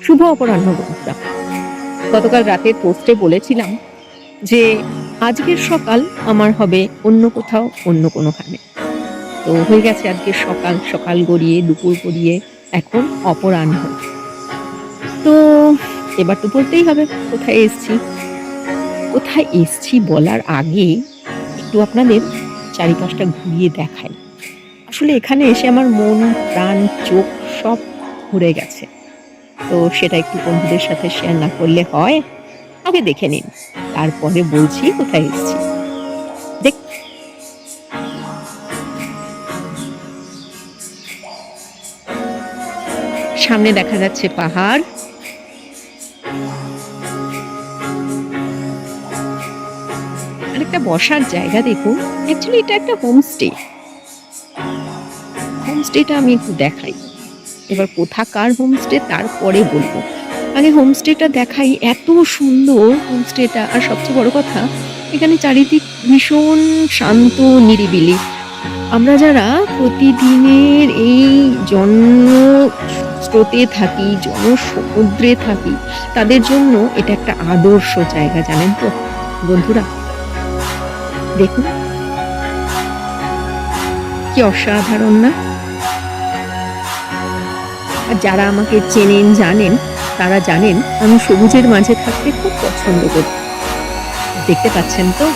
শুভ অপরাহ্ন বন্ধুরা। গতকাল রাতের পোস্টে বলেছিলাম যে আজকের সকাল আমার হবে অন্য কোথাও, অন্য কোনোখানে। তো হয়ে গেছে আজকের সকাল, সকাল গড়িয়ে দুপুর গড়িয়ে এখন অপরাহ্ন। তো এবার তো বলতেই হবে কোথায় এসছি। কোথায় এসছি বলার আগে একটু আপনাদের চারিপাশটা ঘুরিয়ে দেখাই। আসলে এখানে এসে আমার মন, প্রাণ, চোখ সব ভরে গেছে। তো সেটা একটু বন্ধুদের সাথে শেয়ার না করলে হয়? আগে দেখে নিন। তারপরে বলছি কোথায় এসেছি। দেখ সামনে দেখা যাচ্ছে পাহাড়। আর একটা বসার জায়গা দেখুন। অ্যাকচুয়ালি এটা একটা হোমস্টে। হোমস্টেটা আমি একটু দেখাই। এবার কোথাকার হোমস্টে তারপরে বলবো। আগে হোমস্টেটা দেখাই। এত সুন্দর হোমস্টেটা, আর সবচেয়ে বড় কথা এখানে চারিদিক ভীষণ শান্ত নিরিবিলি। আমরা যারা প্রতিদিনের এই জনস্রোতে থাকি, জনসমুদ্রে থাকি, তাদের জন্য এটা একটা আদর্শ জায়গা, জানেন তো বন্ধুরা। দেখুন কি অসাধারণ না? আর যারা আমাকে চেনেন জানেন, তারা জানেন আমি সবুজের মাঝে থাকতে খুব পছন্দ করি। দেখতে পাচ্ছেন তো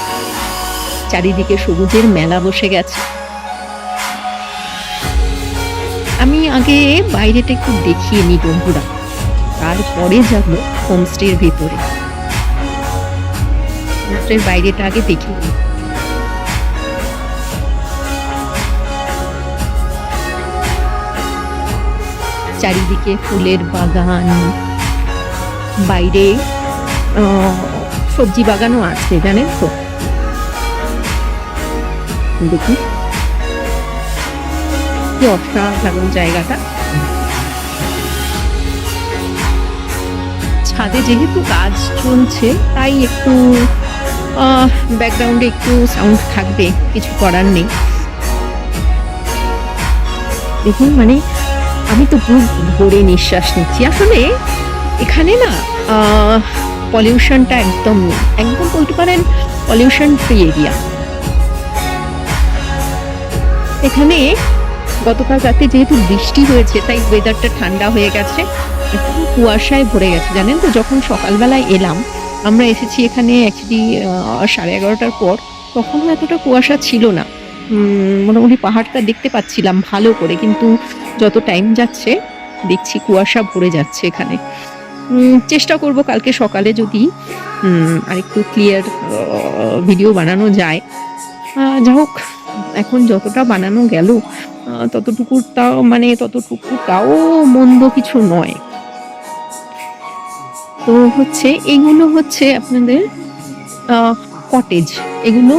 চারিদিকে সবুজের মেলা বসে গেছে। আমি আগে বাইরেটা একটু দেখিয়ে নিই বন্ধুরা, তারপরে যাব হোমস্টের ভেতরে। হোমস্টের বাইরেটা আগে দেখিয়ে নিই। চারিদিকে ফুলের বাগান, বাইরে সবজি বাগানও আছে, জানেন তো। দেখুন কি অসাধারণ জায়গাটা। ছাদে যেহেতু কাজ চলছে তাই একটু ব্যাকগ্রাউন্ডে একটু সাউন্ড থাকবে, কিছু করার নেই। দেখুন মানে আমি তো পুরো ভরে নিঃশ্বাস নিচ্ছি। আসলে এখানে না পলিউশনটা একদম নেই, একদম বলতে পারেন পলিউশন ফ্রি এরিয়া। এখানে গতকাল রাতে যেহেতু বৃষ্টি হয়েছে তাই ওয়েদারটা ঠান্ডা হয়ে গেছে, একটু কুয়াশায় ভরে গেছে, জানেন তো। যখন সকালবেলায় এলাম, আমরা এসেছি এখানে অ্যাকচুয়ালি 11:30টার পর, তখনও এতটা কুয়াশা ছিল না। মোটামুটি পাহাড়টা দেখতে পাচ্ছিলাম ভালো করে, কিন্তু যত টাইম যাচ্ছে দেখছি কুয়াশা ভরে যাচ্ছে এখানে। চেষ্টা করব কালকে সকালে যদি আরেকটু ক্লিয়ার ভিডিও বানানো যায়। যা হোক, এখন যতটা বানানো গেল ততটুকুটাও মন্দ কিছু নয়। তো হচ্ছে এগুলো হচ্ছে আপনাদের কটেজ, এগুলো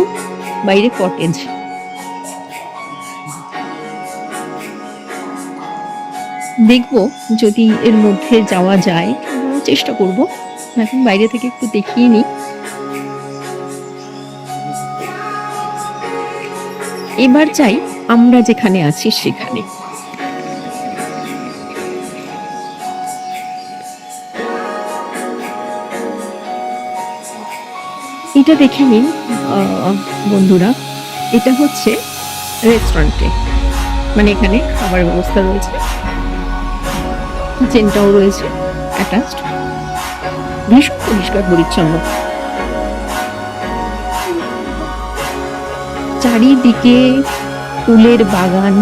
বাইরে কটেজ। দেখবো যদি এর মধ্যে যাওয়া যায়, চেষ্টা করব। এখন বাইরে থেকে একটু দেখিয়ে নিই। এবার যাই আমরা যেখানে আছি সেখানে। এটা দেখে নিন বন্ধুরা, এটা হচ্ছে রেস্টুরেন্টে, মানে এখানে খাবার ব্যবস্থা রয়েছে, কিচেনটাও রয়েছে অ্যাটাচড। ভীষণ পরিষ্কার পরিচ্ছন্ন, চারিদিকে ফুলের বাগান,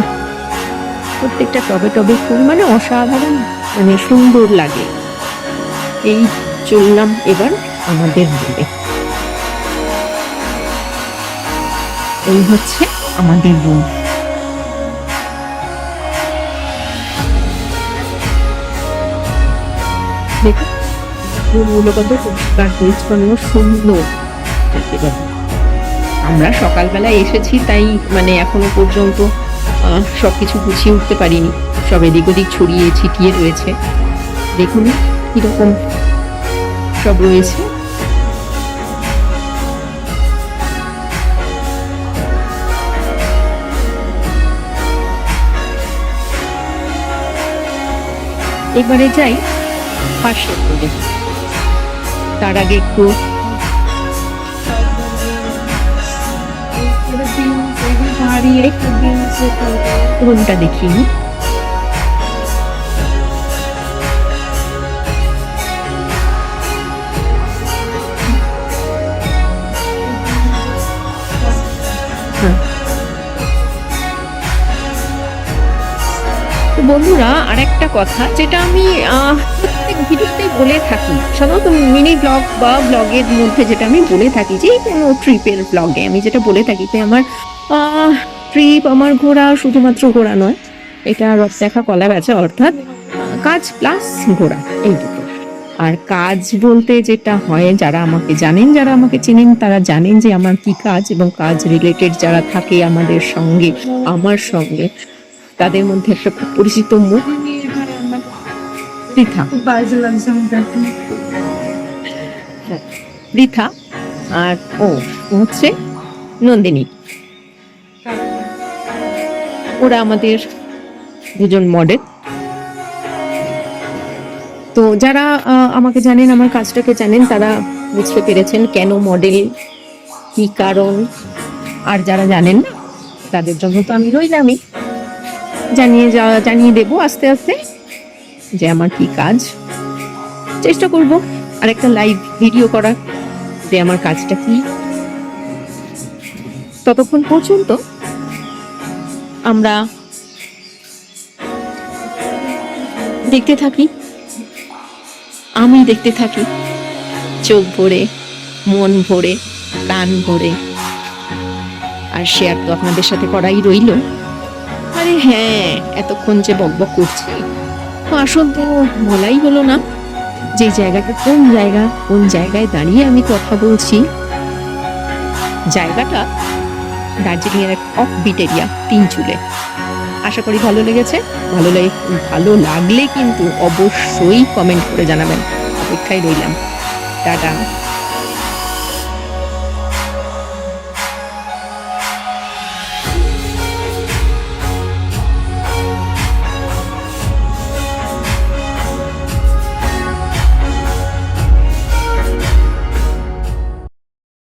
প্রত্যেকটা টবে টবে ফুল, মানে অসাধারণ, মানে সুন্দর লাগে। এই চললাম এবার আমাদের রুমে। এই হচ্ছে আমাদের রুম। দেখুন রুমগুলো কত পরিষ্কার পরিচ্ছন্ন সুন্দর। আমরা সকালবেলায় এসেছি তাই মানে এখনো পর্যন্ত সবকিছু গুছিয়ে উঠতে পারিনি, সব এদিক ওদিক ছড়িয়ে ছিটিয়ে রয়েছে। দেখুন কিরকম সব রয়েছে। এবারে যাই পাশে পড়ে। তার আগে একটু ঘুমটা দেখিনি। বন্ধুরা, আরেকটা কথা যেটা আমি প্রত্যেক ভিডিওতেই বলে থাকি, সাধারণত মিনি ব্লগ বা ব্লগের মধ্যে যেটা আমি বলে থাকি, যে কোনো ট্রিপের ব্লগে আমি যেটা বলে থাকি যে আমার ট্রিপ, আমার ঘোরা শুধুমাত্র ঘোরা নয়, এটা রথ দেখা কলা বেচা, অর্থাৎ কাজ প্লাস ঘোরা, এই দুটো। আর কাজ বলতে যেটা হয়, যারা আমাকে জানেন, যারা আমাকে চেনেন, তারা জানেন যে আমার কি কাজ, এবং কাজ রিলেটেড যারা থাকে আমাদের সঙ্গে, আমার সঙ্গে, তাদের মধ্যে একটা খুব পরিচিত মুখ পৃথা। পৃথা আর ও হচ্ছে নন্দিনী। ওরা আমাদের দুজন মডেল। তো যারা আমাকে জানেন, আমার কাজটাকে জানেন, তারা বুঝতে পেরেছেন কেন মডেল, কি কারণ। আর যারা জানেন না, তাদের জন্য তো আমি রইলামই, জানিয়ে দেবো আস্তে আস্তে যে আমার কি কাজ। চেষ্টা করব আর একটা লাইভ ভিডিও করার, যে আমার কাজটা কি। ততক্ষণ পর্যন্ত আমরা দেখতে থাকি, আমি দেখতে থাকি, চোখ ভরে, মন ভরে, প্রাণ ভরে। আর শেয়ার তো আপনাদের সাথে করাই রইল। আরে হ্যাঁ, এতক্ষণ যে বকবক করছি, তো আসল তো বলাই হলো না যে জায়গাটা কোন জায়গায় দাঁড়িয়ে আমি কথা বলছি। জায়গাটা দার্জিলিং এর এক অফ বিট এরিয়া, তিনচুলে। আশা করি ভালো লেগেছে। ভালো লাগলে কিন্তু অবশ্যই কমেন্ট করে জানাবেন। অপেক্ষায় রইলাম। টাটা।